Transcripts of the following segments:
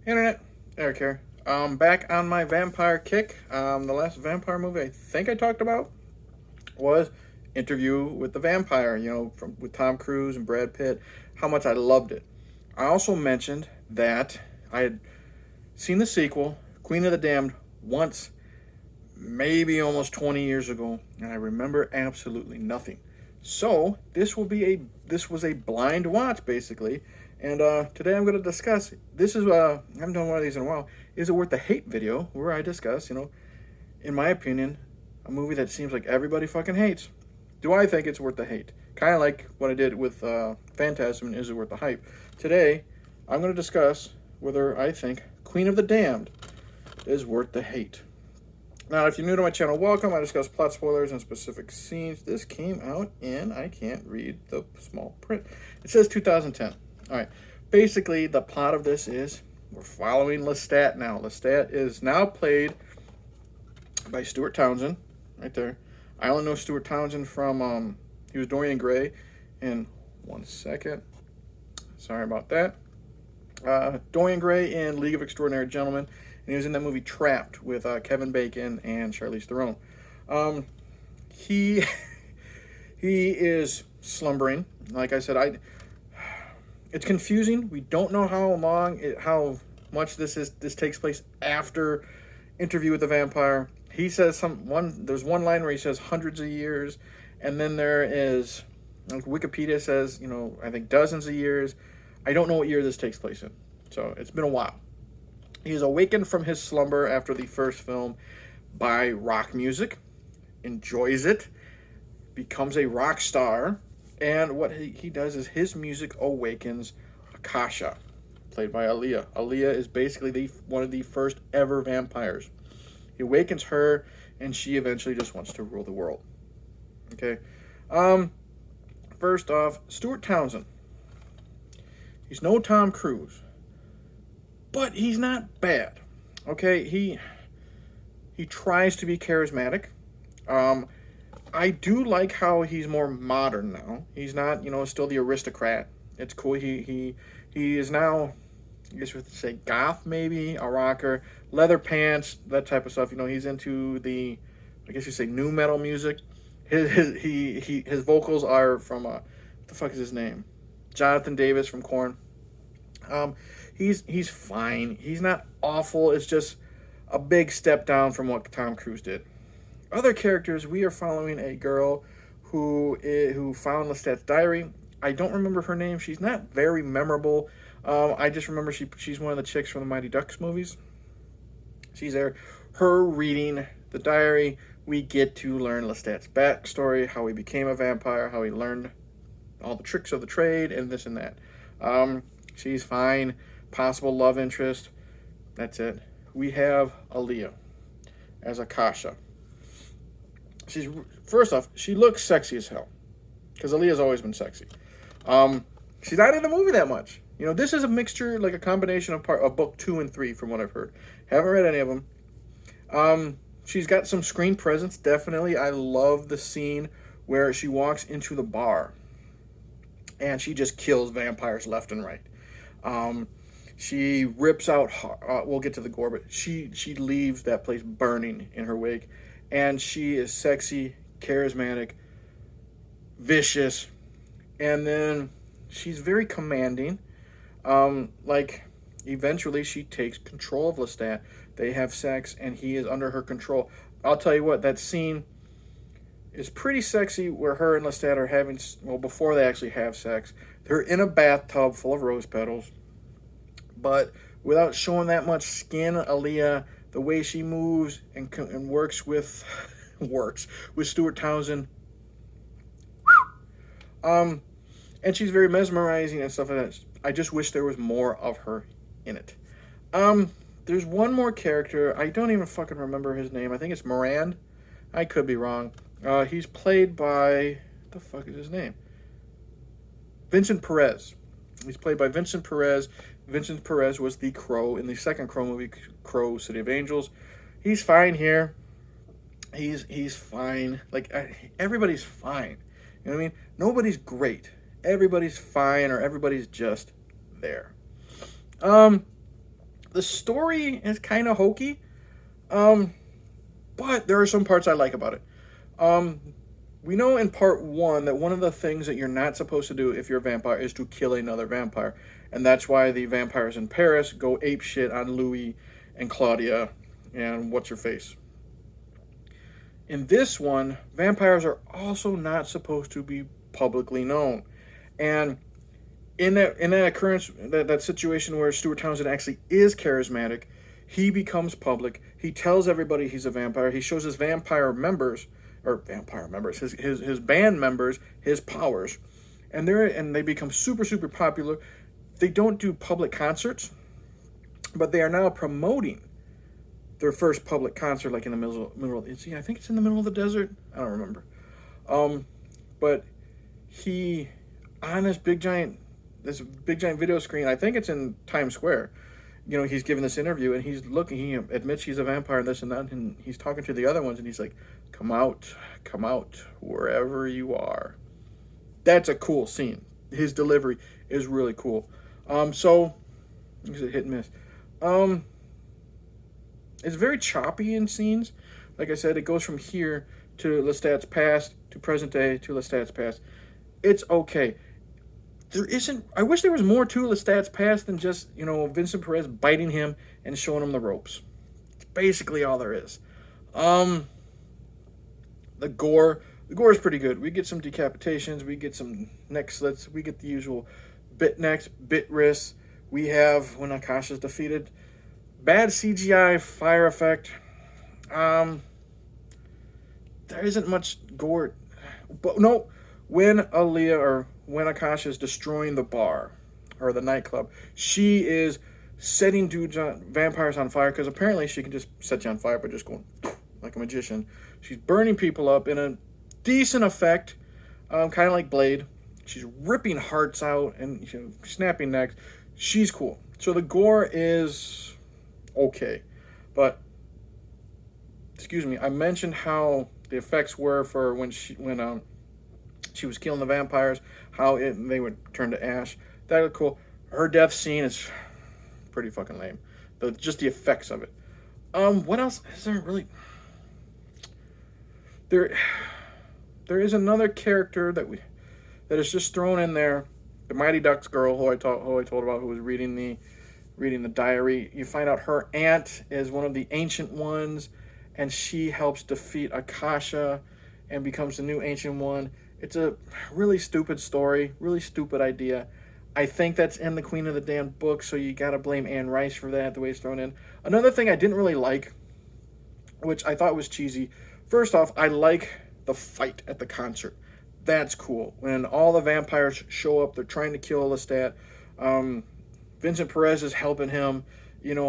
Internet, Eric here. Back on my vampire kick. The last vampire movie I think I talked about was Interview with the Vampire, with Tom Cruise and Brad Pitt, how much I loved it. I also mentioned that I had seen the sequel, Queen of the Damned, once, maybe almost 20 years ago, and I remember absolutely nothing. So this was a blind watch basically, and today I'm going to discuss. This is I haven't done one of these in a while. Is it worth the hate video where I discuss, in my opinion, a movie that seems like everybody fucking hates. Do I think it's worth the hate? Kind of like what I did with Phantasm and Is It Worth the Hype. Today, I'm going to discuss whether I think Queen of the Damned is worth the hate. Now, if you're new to my channel, welcome. I discuss plot spoilers and specific scenes. This came out in, I can't read the small print. It says 2010. All right. Basically, the plot of this is we're following Lestat now. Lestat is now played by Stuart Townsend, right there. I only know Stuart Townsend from, he was Dorian Gray in, one second. Sorry about that. Dorian Gray in League of Extraordinary Gentlemen. And he was in that movie Trapped with Kevin Bacon and Charlize Theron. He he is slumbering. Like I said, it's confusing. We don't know how much this takes place after Interview with the Vampire. He says there's one line where he says hundreds of years, and then there is, like, Wikipedia says, I think dozens of years. I don't know what year this takes place in. So it's been a while. He is awakened from his slumber after the first film by rock music, enjoys it, becomes a rock star, and what he does is his music awakens Akasha, played by Aaliyah. Aaliyah is basically one of the first ever vampires. He awakens her, and she eventually just wants to rule the world. Okay. First off, Stuart Townsend. He's no Tom Cruise. But he's not bad, okay? He tries to be charismatic. I do like how he's more modern now. He's not, still the aristocrat. It's cool. He is now, I guess you would say, goth maybe, a rocker, leather pants, that type of stuff. He's into the, I guess you say, new metal music. His vocals are from what the fuck is his name? Jonathan Davis from Korn. He's fine. He's not awful. It's just a big step down from what Tom Cruise did. Other characters, we are following a girl who found Lestat's diary. I don't remember her name. She's not very memorable. I just remember she's one of the chicks from the Mighty Ducks movies. She's there. Her reading the diary, we get to learn Lestat's backstory, how he became a vampire, how he learned all the tricks of the trade, and this and that. She's fine. Possible love interest. That's it. We have Aaliyah as Akasha. First off, she looks sexy as hell, because Aaliyah's always been sexy. She's not in the movie that much. This is a mixture, like a combination of book 2 and 3, from what I've heard. Haven't read any of them. She's got some screen presence, definitely. I love the scene where she walks into the bar and she just kills vampires left and right. She rips out, we'll get to the gore, but she leaves that place burning in her wake. And she is sexy, charismatic, vicious, and then she's very commanding. Eventually she takes control of Lestat. They have sex, and he is under her control. I'll tell you what, that scene is pretty sexy where her and Lestat are having, before they actually have sex, they're in a bathtub full of rose petals. But without showing that much skin, Aaliyah, the way she moves and works with Stuart Townsend, and she's very mesmerizing and stuff like that. I just wish there was more of her in it. There's one more character. I don't even fucking remember his name. I think it's Moran. I could be wrong. He's played by, what the fuck is his name? Vincent Perez. He's played by Vincent Perez. Vincent Perez was the Crow in the second Crow movie, Crow, City of Angels. He's fine here. He's fine. Everybody's fine. You know what I mean? Nobody's great. Everybody's fine, or everybody's just there. The story is kind of hokey, um, but there are some parts I like about it. Um, we know in part one that one of the things that you're not supposed to do if you're a vampire is to kill another vampire, and that's why the vampires in Paris go ape shit on Louis and Claudia and what's her face. In this one, vampires are also not supposed to be publicly known, and in that occurrence, that situation where Stuart Townsend actually is charismatic, he becomes public. He tells everybody he's a vampire. He shows his vampire members, his band members, his powers, and they become super super popular. They don't do public concerts, but they are now promoting their first public concert, like in the middle. I think it's in the middle of the desert. I don't remember. But he on this big giant video screen. I think it's in Times Square. He's giving this interview and he's looking. He admits he's a vampire and this and that, and he's talking to the other ones and he's like, come out, wherever you are." That's a cool scene. His delivery is really cool. So is it hit and miss? It's very choppy in scenes. Like I said, it goes from here to Lestat's past to present day to Lestat's past. It's okay. There isn't. I wish there was more to Lestat's past than just Vincent Perez biting him and showing him the ropes. It's basically all there is. The gore is pretty good. We get some decapitations. We get some neck slits. We get the usual bit necks, bit wrists. We have when Akasha's defeated. Bad CGI fire effect. There isn't much gore, but no. When Aaliyah or when Akasha is destroying the bar or the nightclub, she is setting vampires on fire, because apparently she can just set you on fire by just going like a magician. She's burning people up in a decent effect, kind of like Blade. She's ripping hearts out and snapping necks. She's cool. So the gore is okay, but excuse me, I mentioned how the effects were for when she was killing the vampires, how they would turn to ash. That was cool. Her death scene is pretty fucking lame. Just the effects of it. What else is there really? There is another character that is just thrown in there. The Mighty Ducks girl, who I told about, who was reading the diary. You find out her aunt is one of the ancient ones, and she helps defeat Akasha and becomes the new ancient one. It's a really stupid story, really stupid idea. I think that's in the Queen of the Damned book, so you gotta blame Anne Rice for that, the way it's thrown in. Another thing I didn't really like, which I thought was cheesy. First off, I like the fight at the concert. That's cool. When all the vampires show up, they're trying to kill Lestat. Vincent Perez is helping him,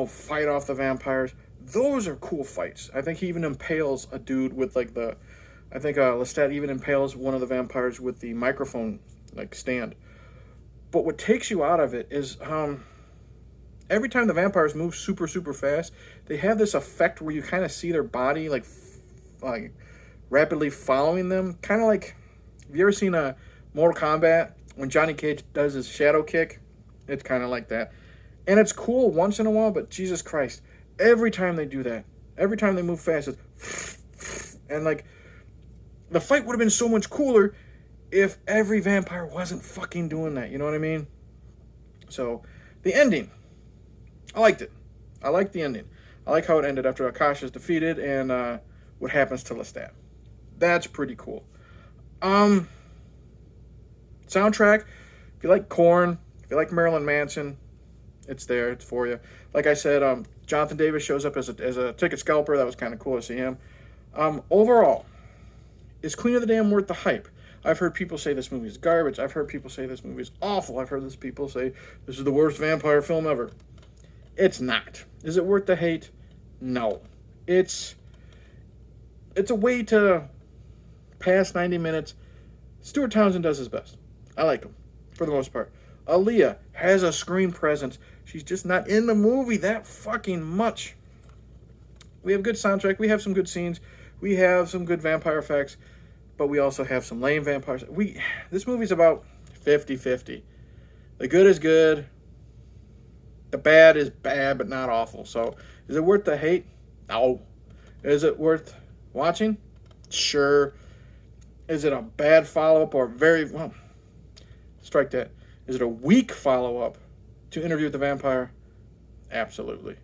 fight off the vampires. Those are cool fights. I think he even impales a dude with Lestat even impales one of the vampires with the microphone stand. But what takes you out of it is every time the vampires move super super fast, they have this effect where you kind of see their body like rapidly following them. Kind of like, have you ever seen a Mortal Kombat when Johnny Cage does his shadow kick? It's kind of like that, and it's cool once in a while. But Jesus Christ, every time they do that, every time they move fast, it's and the fight would have been so much cooler if every vampire wasn't fucking doing that. You know what I mean? So, the ending. I liked it. I liked the ending. I like how it ended after Akasha's defeated and what happens to Lestat. That's pretty cool. Soundtrack. If you like Korn, if you like Marilyn Manson, it's there. It's for you. Like I said, Jonathan Davis shows up as a ticket scalper. That was kind of cool to see him. Overall, is Queen of the Damned worth the hype? I've heard people say this movie is garbage. I've heard people say this movie is awful. I've heard people say this is the worst vampire film ever. It's not. Is it worth the hate? No. It's a way to pass 90 minutes. Stuart Townsend does his best. I like him, for the most part. Aaliyah has a screen presence. She's just not in the movie that fucking much. We have a good soundtrack. We have some good scenes. We have some good vampire effects. But we also have some lame vampires. This movie's about 50-50. The good is good. The bad is bad, but not awful. So, is it worth the hate? No. Is it worth watching? Sure. Is it a bad follow-up or very, well, strike that. Is it a weak follow-up to Interview with the Vampire? Absolutely.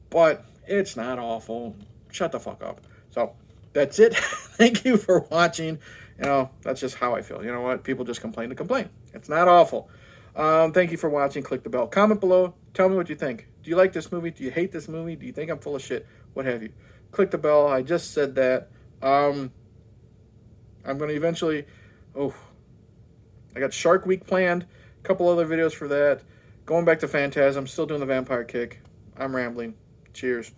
But it's not awful. Shut the fuck up. So, that's it. Thank you for watching. You know, that's just how I feel. You know what? People just complain to complain. It's not awful. Thank you for watching. Click the bell. Comment below. Tell me what you think. Do you like this movie? Do you hate this movie? Do you think I'm full of shit? What have you? Click the bell. I just said that. I'm going to eventually... Oh, I got Shark Week planned. A couple other videos for that. Going back to Phantasm. Still doing the Vampire Kick. I'm rambling. Cheers.